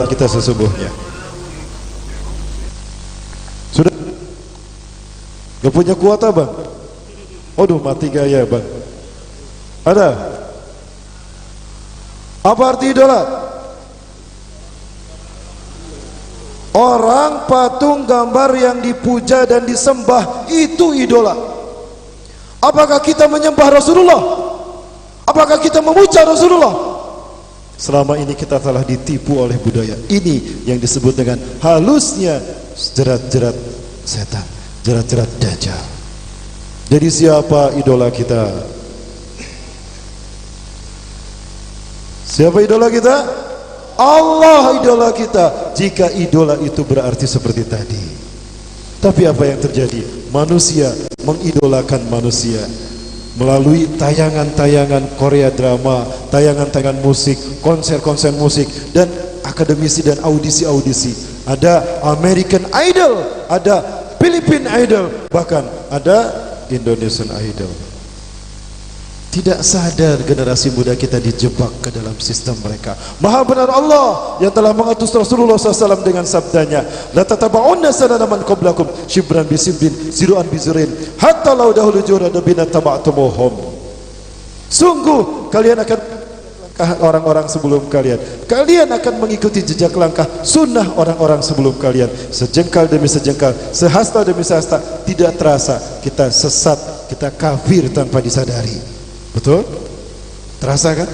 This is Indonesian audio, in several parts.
idola kita sesungguhnya. Sudah gak punya kuota bang? Waduh, mati gaya bang. Ada? Apa arti idola? Orang, patung, gambar yang dipuja dan disembah, itu idola. Apakah kita menyembah Rasulullah? Apakah kita memuja Rasulullah? Selama ini kita telah ditipu oleh budaya. Ini yang disebut dengan halusnya jerat-jerat setan, jerat-jerat dajjal. Jadi siapa idola kita? Siapa idola kita? Allah idola kita. Jika idola itu berarti seperti tadi. Tapi apa yang terjadi? Manusia mengidolakan manusia melalui tayangan-tayangan Korea drama, tayangan-tayangan musik, konser-konser musik, dan akademisi dan audisi-audisi. Ada American Idol, ada Philippine Idol, bahkan ada Indonesian Idol. Tidak sadar generasi muda kita dijebak ke dalam sistem mereka. Maha benar Allah yang telah mengutus Rasulullah SAW dengan sabdanya, la tataba'unna sanana man qablakum shibran bisibrin ziru'an bizirin hatta law dahulu juradabina taba'tumuhum. Sungguh kalian akan langkah orang-orang sebelum kalian. Kalian akan mengikuti jejak langkah sunnah orang-orang sebelum kalian. Sejengkal demi sejengkal, sehasta demi sehasta. Tidak terasa kita sesat, kita kafir tanpa disadari. Betul? Terasa kan?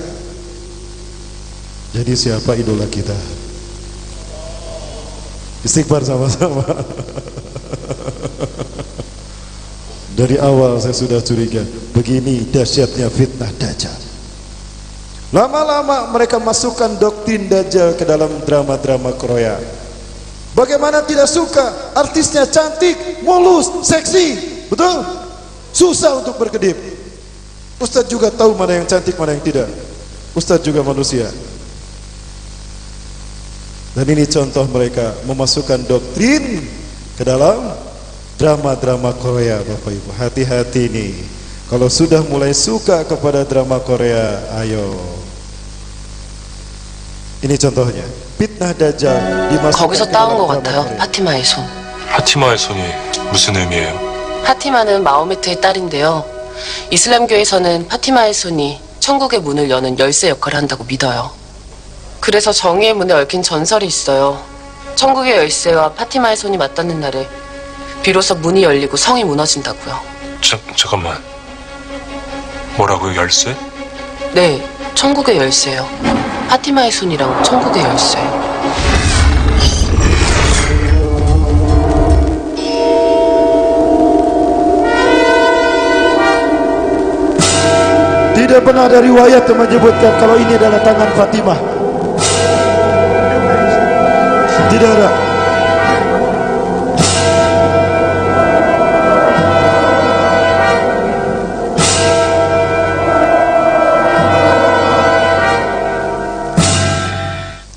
Jadi siapa idola kita? Istighfar sama-sama. Dari awal saya sudah curiga, begini dahsyatnya fitnah dajjal. Lama-lama mereka masukkan doktrin dajjal ke dalam drama-drama Korea. Bagaimana tidak suka? Artisnya cantik, mulus, seksi, betul? Susah untuk berkedip. Ustaz juga tahu mana yang cantik, mana yang tidak. Ustaz juga manusia. Dan ini contoh mereka memasukkan doktrin ke dalam drama-drama Korea, Bapak Ibu. Hati-hati nih. Kalau sudah mulai suka kepada drama Korea, ayo. Ini contohnya. Fitnah dajjal dimasukkan 거기서 ke 따온 dalam 것 drama 같아요. Korea. 파티마의 손. 파티마의 손이 무슨 의미예요? 파티마는 마호메트의 딸인데요. 이슬람교에서는 파티마의 손이 천국의 문을 여는 열쇠 역할을 한다고 믿어요. 그래서 정의의 문에 얽힌 전설이 있어요. 천국의 열쇠와 파티마의 손이 맞닿는 날에 비로소 문이 열리고 성이 무너진다고요. 잠깐만. 뭐라고요? 열쇠? 네, 천국의 열쇠요. 파티마의 손이랑 천국의 열쇠. Tidak pernah ada riwayat yang menyebutkan kalau ini adalah tangan Fatimah. Tidak ada.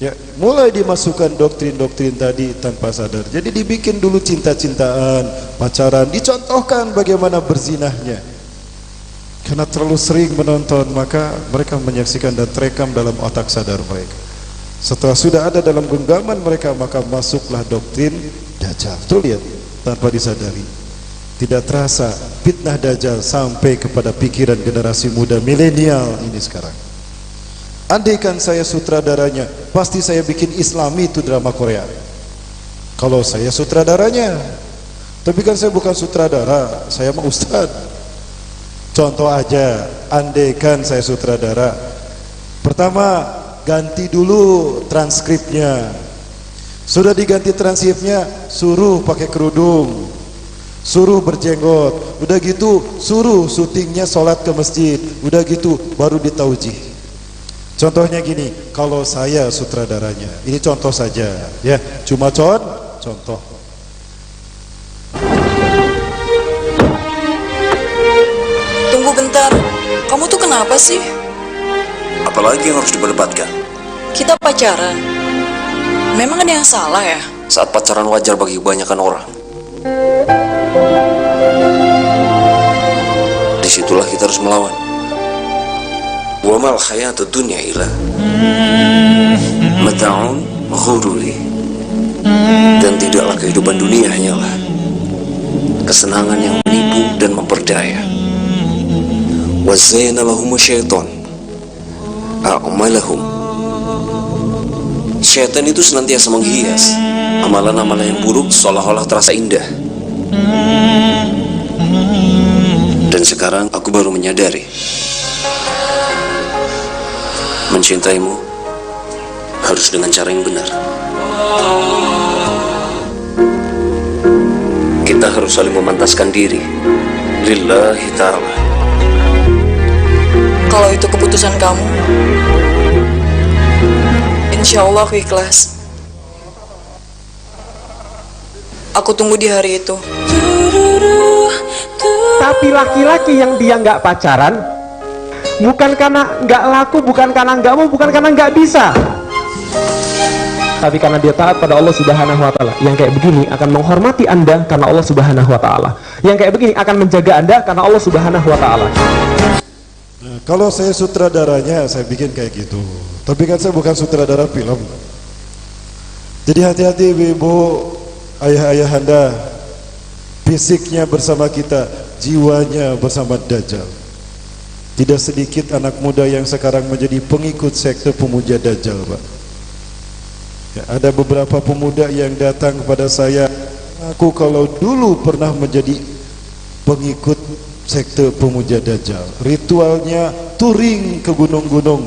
Ya, mulai dimasukkan doktrin-doktrin tadi tanpa sadar. Jadi dibikin dulu cinta-cintaan, pacaran, dicontohkan bagaimana berzinahnya. Karena terlalu sering menonton, maka mereka menyaksikan dan terekam dalam otak sadar mereka. Setelah sudah ada dalam genggaman mereka, maka masuklah doktrin dajjal. Tuh lihat, tanpa disadari. Tidak terasa fitnah dajjal sampai kepada pikiran generasi muda milenial ini sekarang. Andaikan saya sutradaranya, pasti saya bikin Islami itu drama Korea. Kalau saya sutradaranya. Tapi kan saya bukan sutradara, saya mah ustadz. Contoh aja, andaikan saya sutradara, pertama ganti dulu transkripnya. Sudah diganti transkripnya, suruh pakai kerudung, suruh berjenggot, udah gitu suruh syutingnya sholat ke masjid, udah gitu baru ditaujih. Contohnya gini, kalau saya sutradaranya, ini contoh saja ya, cuma contoh. Tunggu bentar, kamu tuh kenapa sih? Apalagi yang harus diperdebatkan? Kita pacaran. Memang ada yang salah ya? Saat pacaran wajar bagi kebanyakan orang. Disitulah kita harus melawan. Wa mal hayatud dunya illa mata'un ghururi. Dan tidaklah kehidupan dunia hanyalah kesenangan yang menipu dan memperdaya. Wa zayyana lahum syaitan a'malahum. Syaitan itu senantiasa menghias amalan-amalan yang buruk seolah-olah terasa indah. Dan sekarang aku baru menyadari, mencintaimu harus dengan cara yang benar. Kita harus saling memantaskan diri lillahi ta'ala. Kalau itu keputusan kamu, insya Allah aku ikhlas. Aku tunggu di hari itu. Tapi laki-laki yang dia nggak pacaran, bukan karena nggak laku, bukan karena nggak mau, bukan karena nggak bisa, tapi karena dia taat pada Allah Subhanahu wa Ta'ala. Yang kayak begini akan menghormati Anda karena Allah Subhanahu wa Ta'ala. Yang kayak begini akan menjaga Anda karena Allah Subhanahu wa Ta'ala. Nah, kalau saya sutradaranya, saya bikin kayak gitu. Tapi kan saya bukan sutradara film. Jadi hati-hati ibu-ibu, ayah-ayah Anda. Fisiknya bersama kita, jiwanya bersama Dajjal. Tidak sedikit anak muda yang sekarang menjadi pengikut sekte pemuja Dajjal, Pak. Ya, ada beberapa pemuda yang datang kepada saya, aku kalau dulu pernah menjadi pengikut sekte pemuja Dajjal. Ritualnya touring ke gunung-gunung.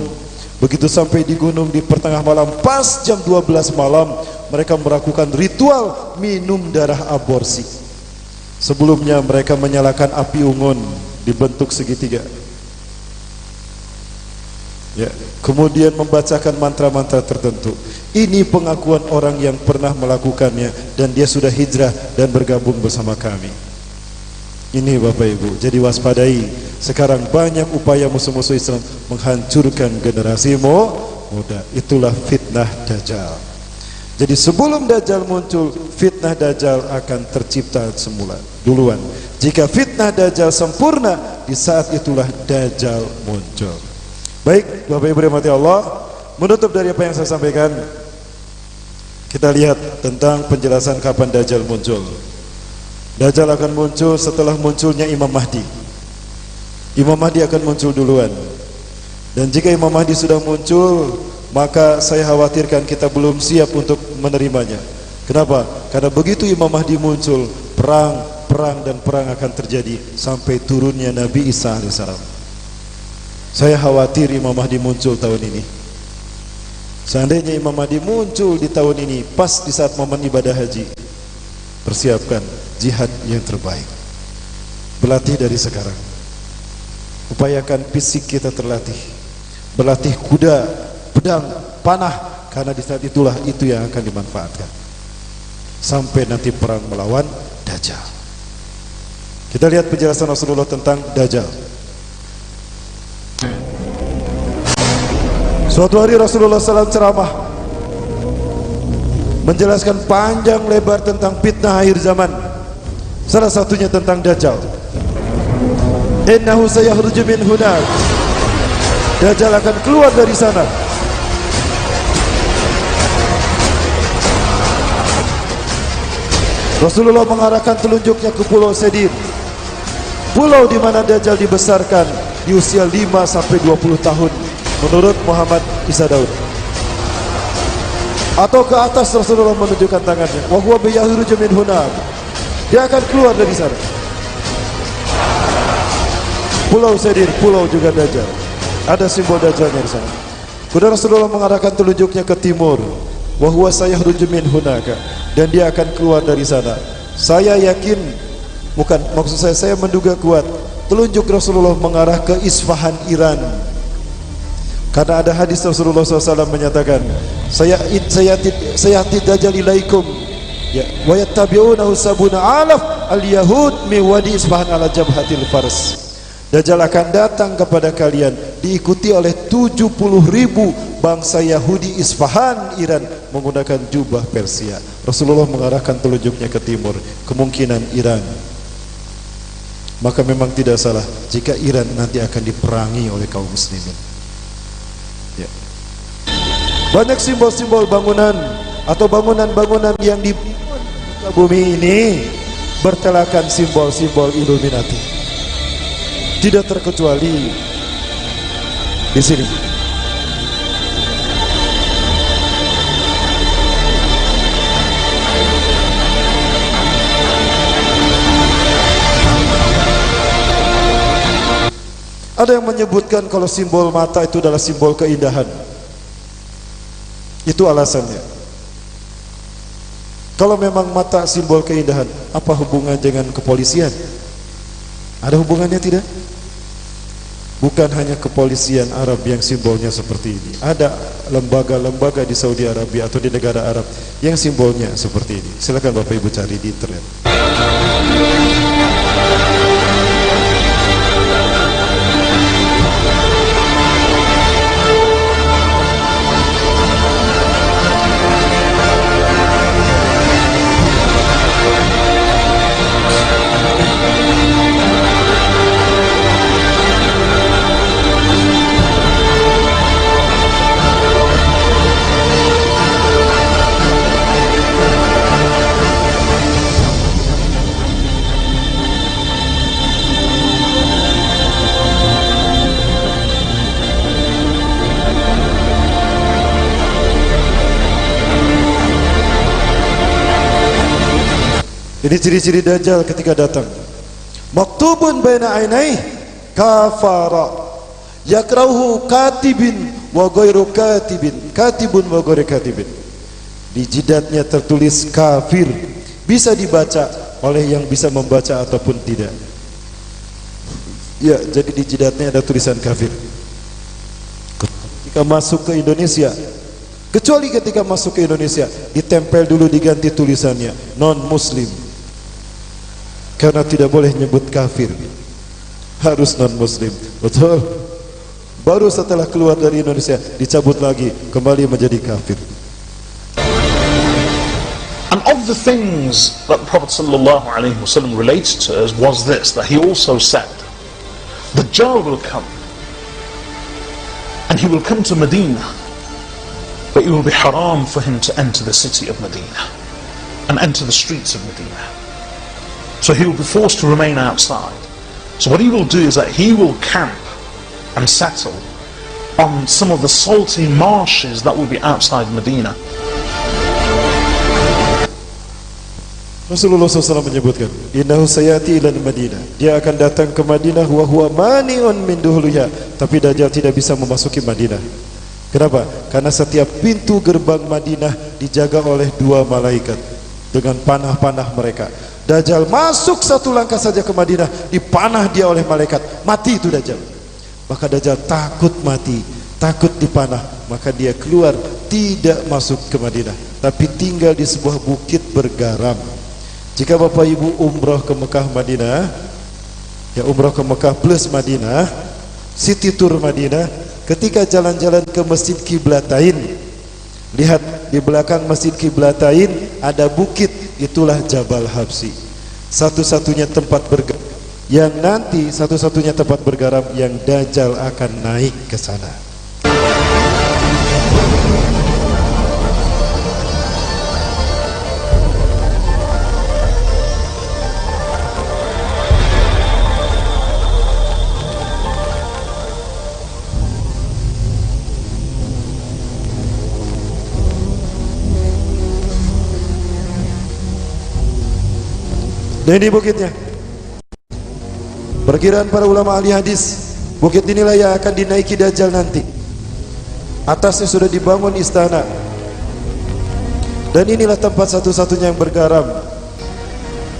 Begitu sampai di gunung di pertengah malam, pas jam 12 malam, mereka melakukan ritual minum darah aborsi. Sebelumnya mereka menyalakan api unggun dibentuk segitiga. Ya, kemudian membacakan mantra-mantra tertentu. Ini pengakuan orang yang pernah melakukannya dan dia sudah hijrah dan bergabung bersama kami. Ini Bapak Ibu, jadi waspadai. Sekarang banyak upaya musuh-musuh Islam menghancurkan generasi muda. Itulah fitnah Dajjal. Jadi sebelum Dajjal muncul, fitnah Dajjal akan tercipta semula duluan. Jika fitnah Dajjal sempurna, di saat itulah Dajjal muncul. Baik, Bapak Ibu rahmati Allah, menutup dari apa yang saya sampaikan, kita lihat tentang penjelasan kapan Dajjal muncul. Dajjal akan muncul setelah munculnya Imam Mahdi. Imam Mahdi akan muncul duluan. Dan jika Imam Mahdi sudah muncul, maka saya khawatirkan kita belum siap untuk menerimanya. Kenapa? Karena begitu Imam Mahdi muncul, perang akan terjadi sampai turunnya Nabi Isa alaihissalam. Saya khawatir Imam Mahdi muncul tahun ini. Seandainya Imam Mahdi muncul di tahun ini, pas di saat momen ibadah haji, persiapkan jihad yang terbaik. Berlatih dari sekarang. Upayakan fisik kita terlatih. Berlatih kuda, pedang, panah, karena di saat itulah itu yang akan dimanfaatkan sampai nanti perang melawan Dajjal. Kita lihat penjelasan Rasulullah tentang Dajjal. Suatu hari Rasulullah SAW ceramah menjelaskan panjang lebar tentang fitnah akhir zaman. Salah satunya tentang Dajjal. Innahu sayakhruju min hunak. Dajjal akan keluar dari sana. Rasulullah mengarahkan telunjuknya ke Pulau Sedir, pulau di mana Dajjal dibesarkan di usia 5-20 tahun menurut Muhammad Isa Daud. Atau ke atas Rasulullah menunjukkan tangannya, wa huwa yakhruju min hunak. Dia akan keluar dari sana. Pulau Sedir, pulau juga Dajjal. Ada simbol Dajjalnya di sana. Kemudian Rasulullah mengarahkan telunjuknya ke timur, wa huwa sayakhruju min hunaka, dan dia akan keluar dari sana. Saya yakin, bukan maksud saya menduga kuat, telunjuk Rasulullah mengarah ke Isfahan, Iran. Karena ada hadis Rasulullah SAW menyatakan, saya Dajjal ilaikum, ya, wa yattabi'unahu sabuna alaf al-yahud mi wadi Isfahan ala jabhatil fars. Dajjal akan datang kepada kalian diikuti oleh 70.000 bangsa Yahudi Isfahan, Iran, menggunakan jubah Persia. Rasulullah mengarahkan telunjuknya ke timur, kemungkinan Iran. Maka memang tidak salah jika Iran nanti akan diperangi oleh kaum muslimin. Ya. Banyak simbol-simbol bangunan atau bangunan-bangunan yang di bumi ini bertelakan simbol-simbol Illuminati. Tidak terkecuali di sini. Ada yang menyebutkan kalau simbol mata itu adalah simbol keindahan. Itu alasannya. Kalau memang mata simbol keindahan, apa hubungan dengan kepolisian? Ada hubungannya tidak? Bukan hanya kepolisian Arab yang simbolnya seperti ini. Ada lembaga-lembaga di Saudi Arabia atau di negara Arab yang simbolnya seperti ini. Silakan Bapak Ibu cari di internet. Ini ciri-ciri Dajjal ketika datang. Maktubun baina ainai kafara yakrahu katibin wa ghairu katibin, katibun wa ghairu katibin. Di jidatnya tertulis kafir, bisa dibaca oleh yang bisa membaca ataupun tidak. Ya, jadi di jidatnya ada tulisan kafir. Ketika masuk ke Indonesia, kecuali ketika masuk ke Indonesia, ditempel dulu, diganti tulisannya non muslim. Karena tidak boleh nyebut kafir, harus non muslim. Betul. Baru setelah keluar dari Indonesia dicabut lagi, kembali menjadi kafir. And of the things that the Prophet ﷺ related to us was this, that he also said, the Dajjal will come, and he will come to Medina, but it will be haram for him to enter the city of Medina and enter the streets of Medina. So he will be forced to remain outside. So what he will do is that he will camp and settle on some of the salty marshes that will be outside Medina. Rasulullah SAW menyebutkan, innahu sayati ila Madinah, dia akan datang ke Madinah wa huwa mani'un min duhuluha, tapi Dajjal tidak bisa memasuki Madinah. Kenapa? Karena setiap pintu gerbang Madinah dijaga oleh dua malaikat dengan panah-panah mereka. Dajjal masuk satu langkah saja ke Madinah, dipanah dia oleh malaikat, mati itu Dajjal. Maka Dajjal takut mati, takut dipanah, maka dia keluar, tidak masuk ke Madinah, tapi tinggal di sebuah bukit bergaram. Jika Bapak Ibu umrah ke Mekah Madinah, ya umrah ke Mekah plus Madinah, city tour Madinah, ketika jalan-jalan ke Masjid Qiblatain, lihat di belakang Masjid Qiblatain ada bukit, itulah Jabal Habsi. Satu-satunya tempat bergaram yang nanti satu-satunya tempat bergaram yang Dajjal akan naik ke sana. Dan ini bukitnya. Perkiraan para ulama ahli hadis, bukit inilah yang akan dinaiki Dajjal nanti. Atasnya sudah dibangun istana. Dan inilah tempat satu-satunya yang bergaram.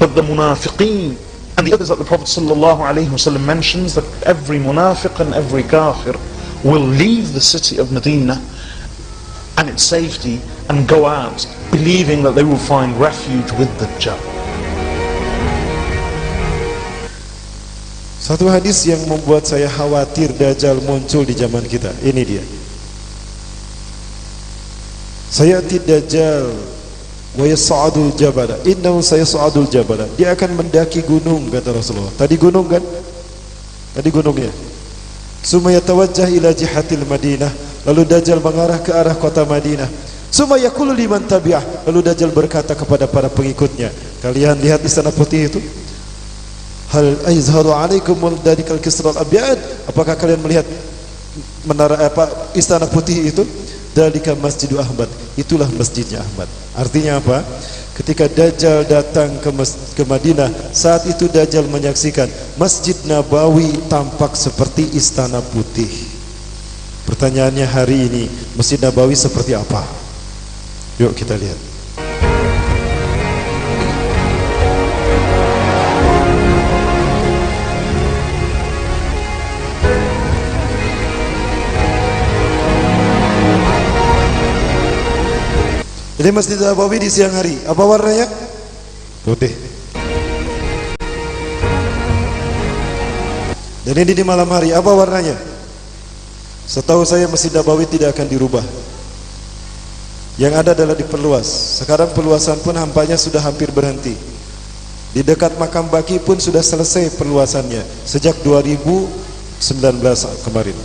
But the munafiqeen and the others that the Prophet ﷺ mentions, that every munafiq and every kafir will leave the city of Medina and its safety and go out believing that they will find refuge with the Dajjal. Satu hadis yang membuat saya khawatir Dajjal muncul di zaman kita, ini dia. Sayati Dajjal wa yas'adul jabala, innahu sayas'adul jabala, dia akan mendaki gunung, kata Rasulullah. Tadi gunung kan? Tadi gunungnya. Summa yatawajjah ila jihatil Madinah, lalu Dajjal mengarah ke arah kota Madinah. Summa yaqulu liman tabi'ah, lalu Dajjal berkata kepada para pengikutnya, kalian lihat istana putih itu? Hal aizharu alaikumul dalikal kisral abyad, apakah kalian melihat menara istana putih itu? Dalika Masjidu Ahmad, itulah masjidnya Ahmad. Artinya apa? Ketika Dajjal datang ke Madinah, saat itu Dajjal menyaksikan Masjid Nabawi tampak seperti istana putih. Pertanyaannya hari ini, Masjid Nabawi seperti apa? Yuk kita lihat. Ini Masjid Nabawi di siang hari, apa warnanya? Putih. Dan ini di malam hari, apa warnanya? Setahu saya Masjid Nabawi tidak akan dirubah. Yang ada adalah diperluas. Sekarang perluasan pun hampanya sudah hampir berhenti. Di dekat makam Baqi pun sudah selesai perluasannya sejak 2019 kemarin.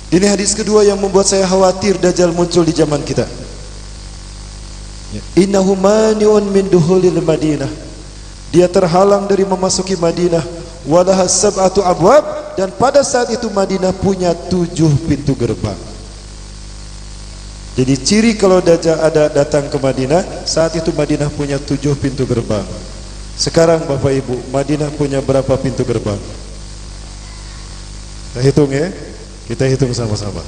Ini hadis kedua yang membuat saya khawatir Dajjal muncul di zaman kita. Innahu mani'un min duhulil Madinah. Dia terhalang dari memasuki Madinah. Walaha sab'atu abwab, dan pada saat itu Madinah punya 7 pintu gerbang. Jadi ciri kalau Dajjal ada datang ke Madinah, saat itu Madinah punya 7 pintu gerbang. Sekarang Bapak Ibu, Madinah punya berapa pintu gerbang? Kita hitung ya. Kita hitung sama-sama.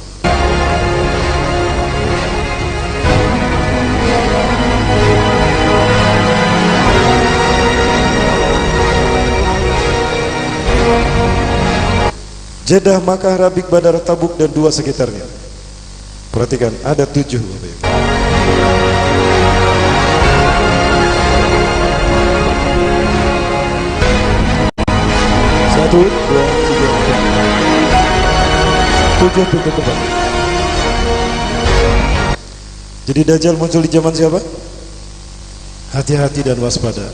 Jeddah, Makkah, Rabik, Badar, Tabuk, dan 2 sekitarnya. Perhatikan, ada 7. Satu, 2, 3, 4. 7 pintu gerbang. Jadi Dajjal muncul di zaman siapa? Hati-hati dan waspada.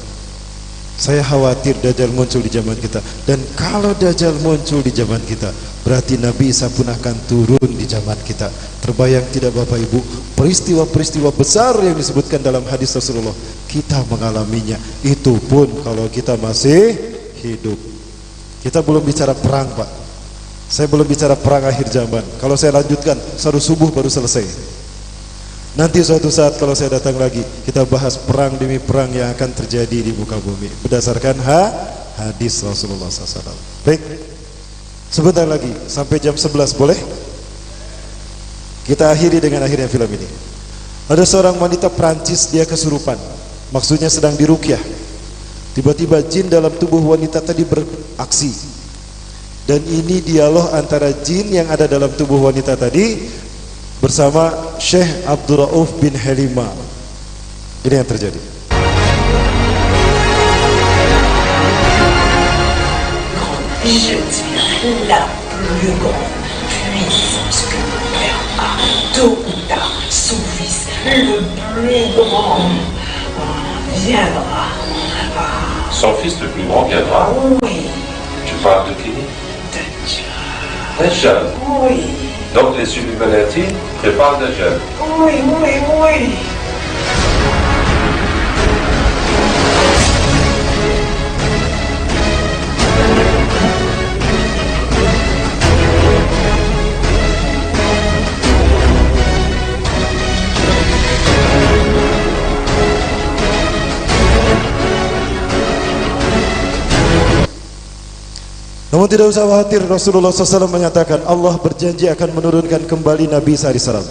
Saya khawatir Dajjal muncul di zaman kita. Dan kalau Dajjal muncul di zaman kita, berarti Nabi Isa pun akan turun di zaman kita. Terbayang tidak Bapak Ibu, peristiwa-peristiwa besar yang disebutkan dalam hadis Rasulullah, kita mengalaminya. Itu pun kalau kita masih hidup. Kita belum bicara perang Pak. Saya belum bicara perang akhir zaman. Kalau saya lanjutkan, satu subuh baru selesai. Nanti suatu saat kalau saya datang lagi, kita bahas perang demi perang yang akan terjadi di muka bumi berdasarkan hadis Rasulullah SAW. Baik, sebentar lagi sampai jam 11 boleh? Kita akhiri dengan akhirnya film ini. Ada seorang wanita Prancis, dia kesurupan. Maksudnya sedang diruqyah. Tiba-tiba jin dalam tubuh wanita tadi beraksi. Dan ini dialog antara jin yang ada dalam tubuh wanita tadi bersama Syekh Abdul Rauf bin Halima. Ini yang terjadi. Je dirais la plus grande puissance que mon père a. Tôt ou tard, son fils, le plus grand, viendra. Son fils le plus grand viendra. Oui, Tu parles de qui? Dajjal. oui, Donc les Illuminati préparent Dajjal. oui, oui, oui. Namun tidak usah khawatir, Rasulullah SAW menyatakan Allah berjanji akan menurunkan kembali Nabi Isa AS.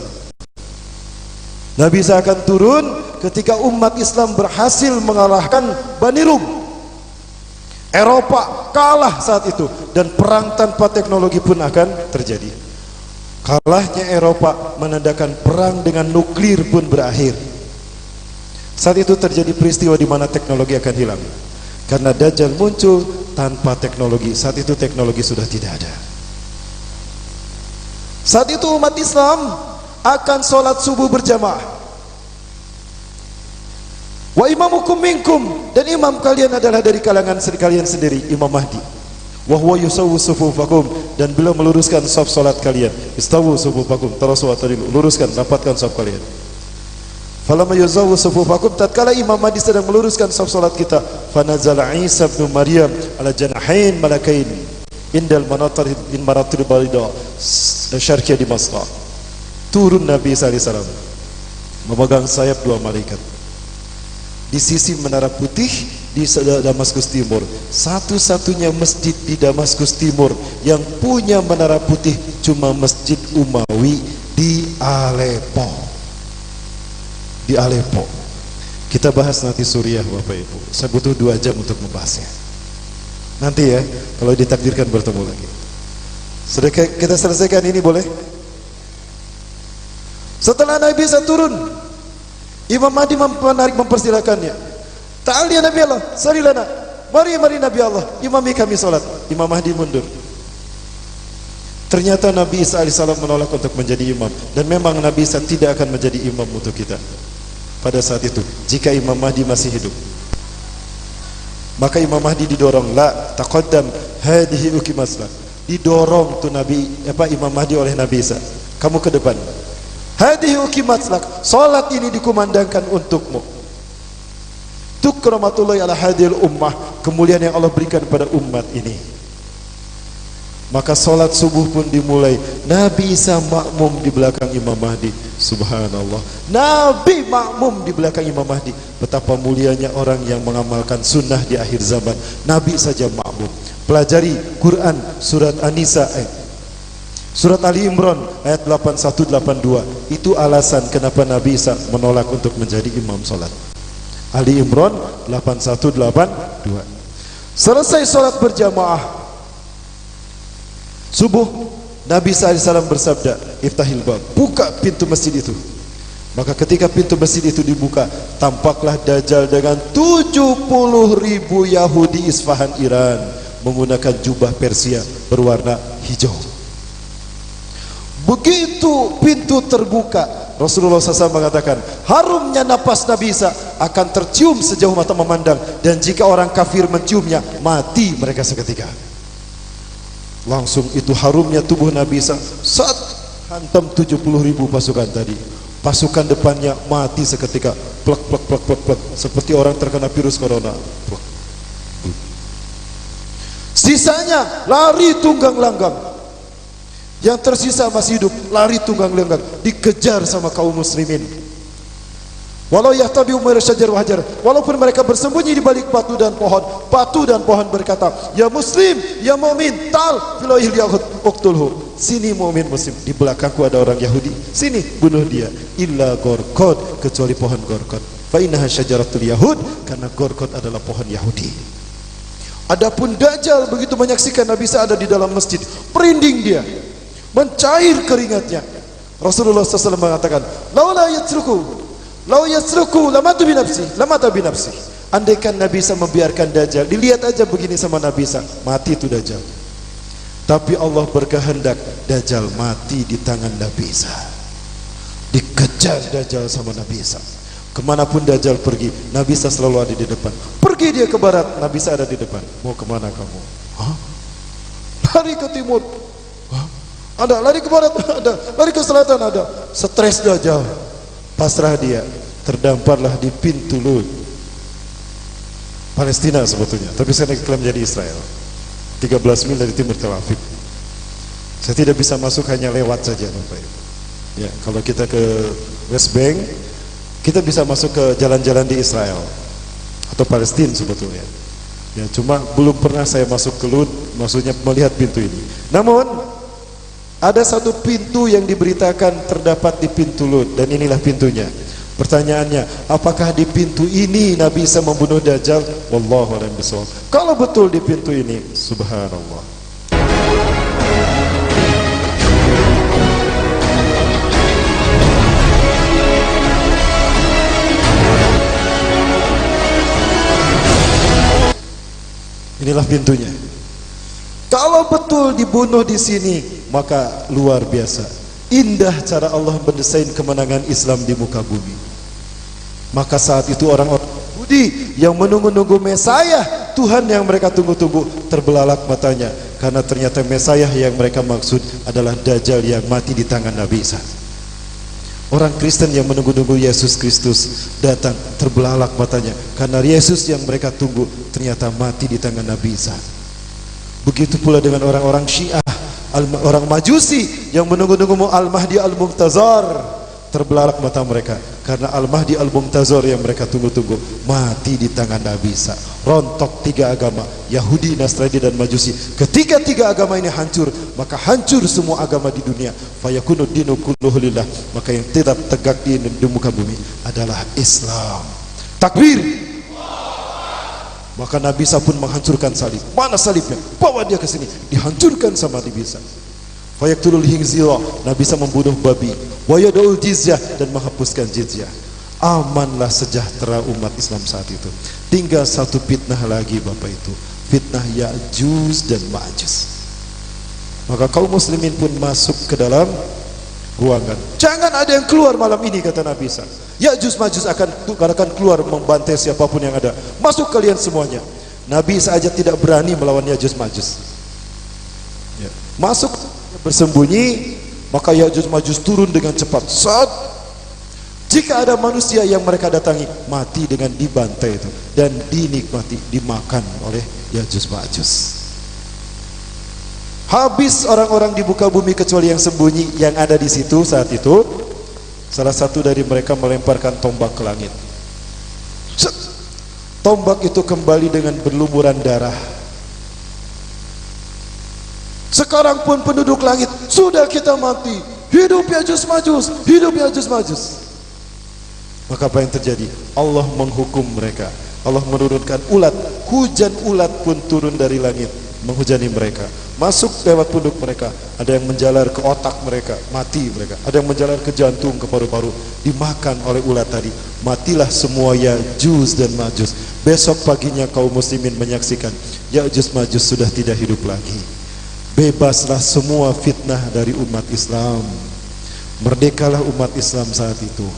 Nabi Isa akan turun ketika umat Islam berhasil mengalahkan Bani Rum. Eropa kalah saat itu dan perang tanpa teknologi pun akan terjadi. Kalahnya Eropa menandakan perang dengan nuklir pun berakhir. Saat itu terjadi peristiwa di mana teknologi akan hilang. Karena Dajjal muncul tanpa teknologi. Saat itu teknologi sudah tidak ada. Saat itu umat Islam akan sholat subuh berjamaah. Wa imamukum minkum, dan imam kalian adalah dari kalangan kalian sendiri, Imam Mahdi. Wa huwa yusawwu sufufakum, dan beliau meluruskan saf salat kalian. Istawu sufufakum, tarasu atadilu, luruskan, rapatkan saf kalian. Falamma yuzawwu sufufakum, tatkala Imam Mahdi sedang meluruskan saf salat kita, fanazala Isa bin Maryam ala janahain malakain indal manatir in maratir balida syarqiyah di Masqa. Turun Nabi sallallahu alaihi wasallam memegang sayap dua malaikat di sisi menara putih di Damaskus Timur. Satu-satunya masjid di Damaskus Timur yang punya menara putih cuma Masjid Umawi di Aleppo. Di Aleppo. Kita bahas nanti Suriah Bapak Ibu. Saya butuh 2 jam untuk membahasnya. Nanti ya, kalau ditakdirkan bertemu lagi. Sudah kita selesaikan ini boleh? Setelah Nabi Isa turun, Imam Mahdi mempersilakannya. Ta'al ya Nabi Allah, salilana. Mari Nabi Allah, imami kami salat. Imam Mahdi mundur. Ternyata Nabi Isa alaihissalam menolak untuk menjadi imam, dan memang Nabi Isa tidak akan menjadi imam untuk kita pada saat itu jika Imam Mahdi masih hidup. Maka Imam Mahdi didorong, la taqaddam hadhihi ukimasla. Didorong tuh Imam Mahdi oleh Nabi Isa. Kamu ke depan. Hadhihi ukimaslak, salat ini dikumandangkan untukmu. Tukramatul ala hadhil ummah, kemuliaan yang Allah berikan pada umat ini. Maka salat subuh pun dimulai. Nabi Isa makmum di belakang Imam Mahdi. Subhanallah, Nabi makmum di belakang Imam Mahdi. Betapa mulianya orang yang mengamalkan sunnah di akhir zaman. Nabi saja makmum. Pelajari Quran surat An-Nisa, surat Ali Imran ayat 81-82. Itu alasan kenapa Nabi Isa menolak untuk menjadi imam salat. Ali Imran 81-82. Selesai salat berjamaah subuh, Nabi SAW bersabda, iftahil bab, buka pintu masjid itu. Maka ketika pintu masjid itu dibuka, tampaklah Dajjal dengan 70.000 Yahudi Isfahan Iran menggunakan jubah Persia berwarna hijau. Begitu pintu terbuka, Rasulullah SAW mengatakan, harumnya napas Nabi Isa akan tercium sejauh mata memandang, dan jika orang kafir menciumnya, mati mereka seketika. Langsung itu harumnya tubuh Nabi Isa saat hantam 70.000 pasukan tadi. Pasukan depannya mati seketika, plek plek plek plek plek, seperti orang terkena virus corona. Plek. Sisanya lari tunggang langgang. Yang tersisa masih hidup, lari tunggang langgang, dikejar sama kaum muslimin. Walau yahtabi umar syajar wajar, walaupun mereka bersembunyi di balik batu dan pohon berkata, ya muslim, ya mu'min, tal filohil yahud uqtulhu. Sini mu'min muslim, di belakangku ada orang Yahudi, sini bunuh dia. Illa gorkod, kecuali pohon gorkod. Fa innaha syajaratul yahud, karena gorkod adalah pohon Yahudi. Adapun Dajjal begitu menyaksikan Nabi Isa ada di dalam masjid, merinding dia, mencair keringatnya. Rasulullah SAW mengatakan, laula yasruku lamatu binafsi. Andaikan Nabi Isa membiarkan Dajjal, dilihat aja begini sama Nabi Isa, mati itu Dajjal. Tapi Allah berkehendak Dajjal mati di tangan Nabi Isa. Dikejar Dajjal sama Nabi Isa. Kemanapun Dajjal pergi, Nabi Isa selalu ada di depan. Pergi dia ke barat, Nabi Isa ada di depan. Mau kemana kamu? Hah? Lari ke timur. Hah? Ada. Lari ke barat, ada. Lari ke selatan, ada. Stres Dajjal. Pasrah dia, terdamparlah di pintu Lut. Palestina sebetulnya, tapi sekarang diklaim jadi Israel. 13 mil dari timur Tel Aviv. Saya tidak bisa masuk, hanya lewat saja Bapak Ibu. Ya, kalau kita ke West Bank, kita bisa masuk ke jalan-jalan di Israel atau Palestina sebetulnya. Ya, cuma belum pernah saya masuk ke Lut, maksudnya melihat pintu ini. Namun ada satu pintu yang diberitakan terdapat di pintu Lut, dan inilah pintunya. Pertanyaannya, apakah di pintu ini Nabi Isa membunuh Dajjal? Wallahu a'lam bishawab. Kalau betul di pintu ini, subhanallah. Inilah pintunya. Kalau betul dibunuh di sini, maka luar biasa. Indah cara Allah mendesain kemenangan Islam di muka bumi. Maka saat itu orang-orang Yahudi yang menunggu-nunggu Mesayah, Tuhan yang mereka tunggu-tunggu, terbelalak matanya, karena ternyata Mesayah yang mereka maksud adalah Dajjal yang mati di tangan Nabi Isa. Orang Kristen yang menunggu-nunggu Yesus Kristus datang, terbelalak matanya, karena Yesus yang mereka tunggu ternyata mati di tangan Nabi Isa. Begitu pula dengan orang-orang Syiah, orang Majusi yang menunggu-nunggu Al-Mahdi Al-Muntazar, terbelalak mata mereka karena Al-Mahdi Al-Muntazar yang mereka tunggu-tunggu mati di tangan Nabi Isa. Rontok tiga agama, Yahudi, Nasrani dan Majusi. Ketika tiga agama ini hancur, maka hancur semua agama di dunia. Fayakunu dinu kulluhu lillah. Maka yang tetap tegak di muka bumi adalah Islam. Takbir. Maka Nabi Isa pun menghancurkan salib. Mana salibnya? Bawa dia ke sini. Dihancurkan sama Nabi Isa. Fayaktulul hingzira, Nabi Isa membunuh babi. Wa yadul jizyah, dan menghapuskan jizyah. Amanlah sejahtera umat Islam saat itu. Tinggal satu fitnah lagi Bapak itu, fitnah Ya'juj dan Ma'juj. Maka kaum muslimin pun masuk ke dalam ruangan. Jangan ada yang keluar malam ini, kata Nabi Isa. Ya'juj Ma'juj akan keluar membantai siapapun yang ada. Masuk kalian semuanya. Nabi Isa aja tidak berani melawan Ya'juj Ma'juj. Ya. Masuk bersembunyi, maka Ya'juj Ma'juj turun dengan cepat. Saat jika ada manusia yang mereka datangi, mati dengan dibantai itu dan dinikmati, dimakan oleh Ya'juj Ma'juj. Habis orang-orang di muka bumi kecuali yang sembunyi yang ada di situ saat itu. Salah satu dari mereka melemparkan tombak ke langit. Tombak itu kembali dengan berlumuran darah. Sekarang pun penduduk langit, sudah kita mati. Hidup Ya'juj Ma'juj, hidup Ya'juj Ma'juj. Maka apa yang terjadi? Allah menghukum mereka. Allah menurunkan ulat, hujan ulat pun turun dari langit menghujani mereka. Masuk lewat punduk mereka, ada yang menjalar ke otak mereka, mati mereka. Ada yang menjalar ke jantung, ke paru-paru, dimakan oleh ulat tadi. Matilah semua Ya'juj dan Ma'juj. Besok paginya kaum muslimin menyaksikan Ya'juj Ma'juj sudah tidak hidup lagi. Bebaslah semua fitnah dari umat Islam. Merdekalah umat Islam saat itu.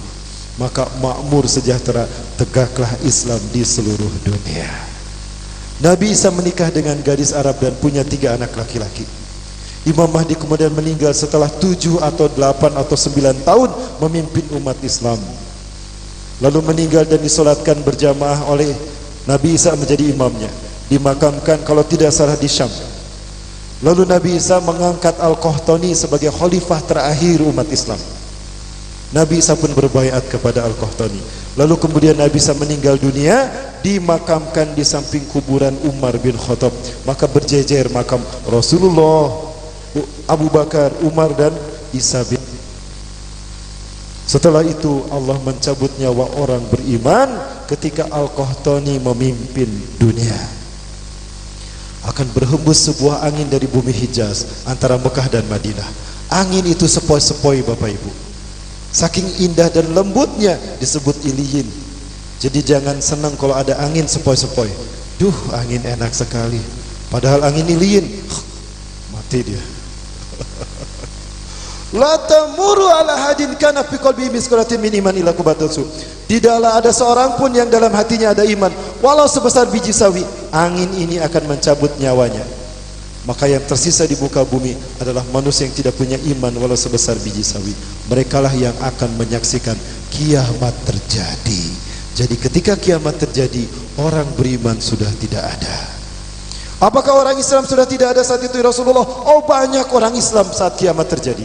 Maka makmur sejahtera, tegaklah Islam di seluruh dunia. Nabi Isa menikah dengan gadis Arab dan punya 3 anak laki-laki. Imam Mahdi kemudian meninggal setelah 7 atau 8 atau 9 tahun memimpin umat Islam. Lalu meninggal dan disolatkan berjamaah oleh Nabi Isa menjadi imamnya. Dimakamkan kalau tidak salah di Syam. Lalu Nabi Isa mengangkat Al-Qahtani sebagai khalifah terakhir umat Islam. Nabi Isa pun berbaiat kepada Al-Qahtani. Lalu kemudian Nabi Isa meninggal dunia, dimakamkan di samping kuburan Umar bin Khattab. Maka berjejer makam Rasulullah, Abu Bakar, Umar dan Isa bin. Setelah itu Allah mencabut nyawa orang beriman ketika Al-Qahtani memimpin dunia. Akan berhembus sebuah angin dari bumi Hijaz antara Mekah dan Madinah. Angin itu sepoi-sepoi Bapak Ibu. Saking indah dan lembutnya disebut iliyin. Jadi jangan senang kalau ada angin sepoi-sepoi. Duh, angin enak sekali. Padahal angin iliyin, mati dia. La tamuru ala hadin kana fi qalbi misqalatin min iman illa kubatatsu. Tidaklah ada seorang pun yang dalam hatinya ada iman, walau sebesar biji sawi, angin ini akan mencabut nyawanya. Maka yang tersisa di muka bumi adalah manusia yang tidak punya iman walau sebesar biji sawi. Merekalah yang akan menyaksikan kiamat terjadi. Jadi ketika kiamat terjadi, orang beriman sudah tidak ada. Apakah orang Islam sudah tidak ada saat itu Rasulullah? Oh, banyak orang Islam saat kiamat terjadi.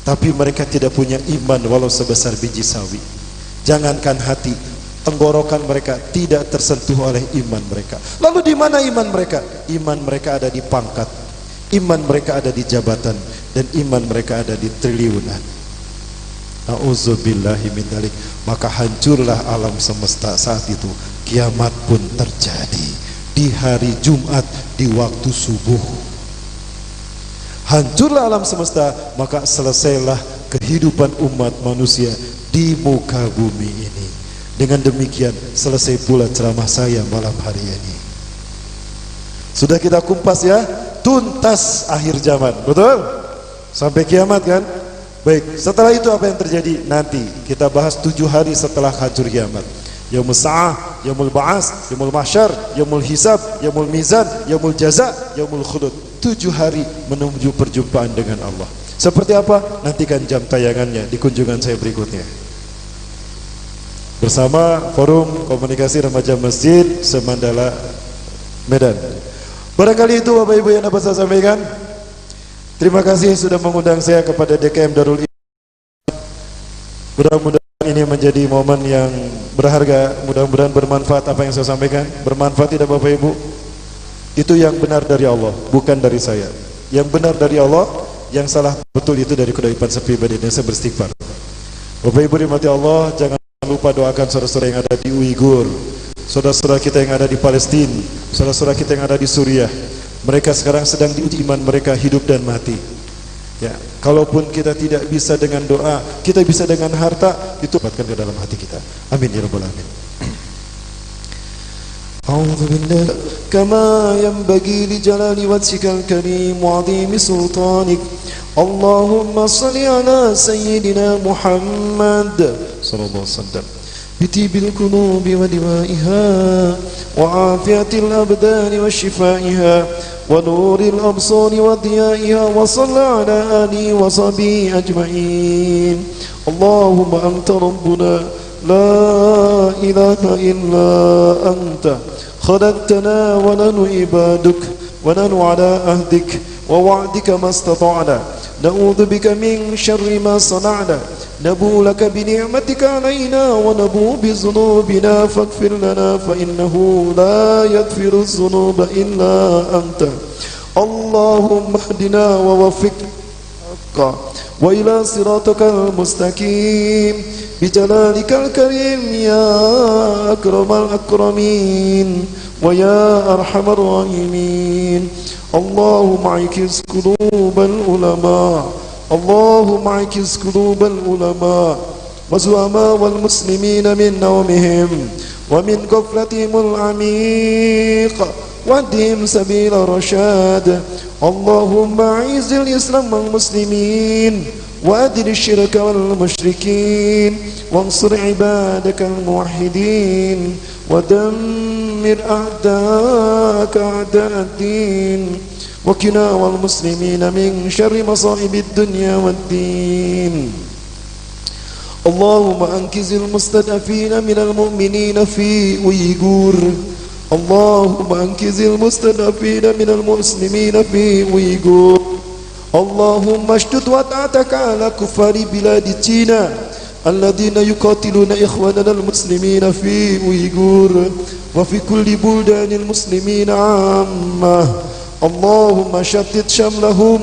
Tapi mereka tidak punya iman walau sebesar biji sawi. Jangankan hati, tenggorokan mereka tidak tersentuh oleh iman mereka. Lalu di mana iman mereka? Iman mereka ada di pangkat, iman mereka ada di jabatan, dan iman mereka ada di triliunan. A'udzubillahi min dzalik. Maka hancurlah alam semesta saat itu. Kiamat pun terjadi di hari Jumat di waktu subuh. Hancurlah alam semesta, maka selesailah kehidupan umat manusia di muka bumi ini. Dengan demikian selesai pula ceramah saya malam hari ini. Sudah kita kumpas ya, tuntas akhir zaman, betul? Sampai kiamat kan? Baik, setelah itu apa yang terjadi? Nanti kita bahas 7 hari setelah hancur kiamat. Yaumul Sa'ah, Yaumul Ba'as, Yaumul Mahsyar, Yaumul Hisab, Yaumul Mizan, Yaumul Jaza, Yaumul Khulud. 7 hari menuju perjumpaan dengan Allah. Seperti apa? Nantikan jam tayangannya di kunjungan saya berikutnya. Bersama Forum Komunikasi Remaja Masjid Semandala, Medan. Barangkali itu Bapak Ibu yang dapat saya sampaikan. Terima kasih sudah mengundang saya kepada DKM Darul Iman. Mudah-mudahan ini menjadi momen yang berharga, mudah-mudahan bermanfaat apa yang saya sampaikan. Bermanfaat tidak Bapak Ibu? Itu yang benar dari Allah, bukan dari saya. Yang benar dari Allah, yang salah betul itu dari kedaipan pribadi. Dan saya beristighfar. Bapak Ibu dimati Allah, jangan lupa doakan saudara-saudara yang ada di Uighur, saudara-saudara kita yang ada di Palestina, saudara-saudara kita yang ada di Suriah. Mereka sekarang sedang diuji iman mereka hidup dan mati. Ya, kalaupun kita tidak bisa dengan doa, kita bisa dengan harta, itu dapatkan ke dalam hati kita. Amin ya rabbal alamin. A'udzu billahi kama yanbaghi li jalali wajhikal karim wa 'azimi sultanik. Allahumma shalli ala sayyidina Muhammad sallallahu alaihi wasallam. بطيب القلوب ودمائها وعافية الأبدان وشفائها ونور الأبصار وضيائها وصلى على آله وصحبه أجمعين. اللهم أنت ربنا لا إله إلا أنت خلقتنا ونحن عبادك ونحن على عهدك ووعدك ما استطعنا نعوذ بك من شر ما صنعنا نبو لك بنعمتك علينا ونبو بذنوبنا فاغفر لنا فإنه لا يغفر الذنوب إلا أنت. اللهم اهدنا ووفقنا وإلى صراطك المستقيم بجلالك الكريم يا أكرم الأكرمين ويا أرحم الراحمين. اللهم اعكس قلوب العلماء، اللهم اعكس قلوب العلماء والزعماء والمسلمين من نومهم ومن غفلتهم العميق واهدهم سبيل الرشاد. اللهم اعز الإسلام والمسلمين وأذل الشرك والمشركين وانصر عبادك الموحدين ودمر أعداءك أعداء الدين وقنا والمسلمين من شر مصائب الدنيا والدين. اللهم أنقذ المستضعفين من المؤمنين في أويغور. اللهم أنقذ المستضعفين من المسلمين في أويغور. اللهم اشتد وطأتك على كفار بلاد تشينا الذين يقاتلون إخواننا المسلمين في أويغور وفي كل بلدان المسلمين عامة. اللهم شتت شملهم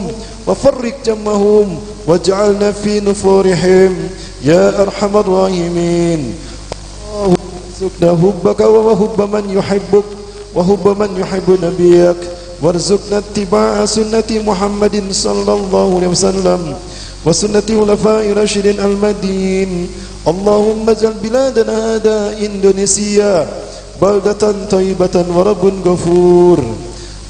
وفرق جمعهم واجعلنا في نفورهم يا أرحم الراحمين. اللهم ارزقنا حبك وحب من يحبك وحب من يحب نبيك وارزقنا اتباع سنة محمد صلى الله عليه وسلم وسنة خلفاء الراشدين المهديين. اللهم اجعل بلادنا هذا إندونيسيا بلدة طيبة ورب غفور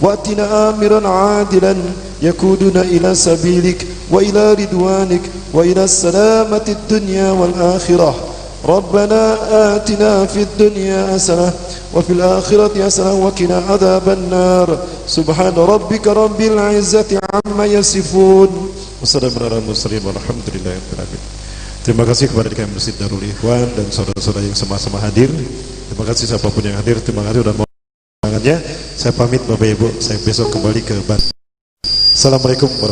واتنا آمرا عادلا يقودنا إلى سبيلك وإلى رضوانك وإلى السلامة الدنيا والآخرة. ربنا آتنا في الدنيا حسنة وفي الآخرة حسنة وقنا عذاب النار. سبحان ربك رب العزة عما يصفون وسلام على المرسلين والحمد لله رب العالمين. Terima kasih kepada DKM Masjid Darul Ikhwan dan saudara-saudara yang sama-sama hadir. Terima kasih siapapun yang hadir. Terima kasih sudah mau. Saya pamit Bapak Ibu, saya besok kembali ke Bandung. Assalamualaikum warahmatullahi wabarakatuh.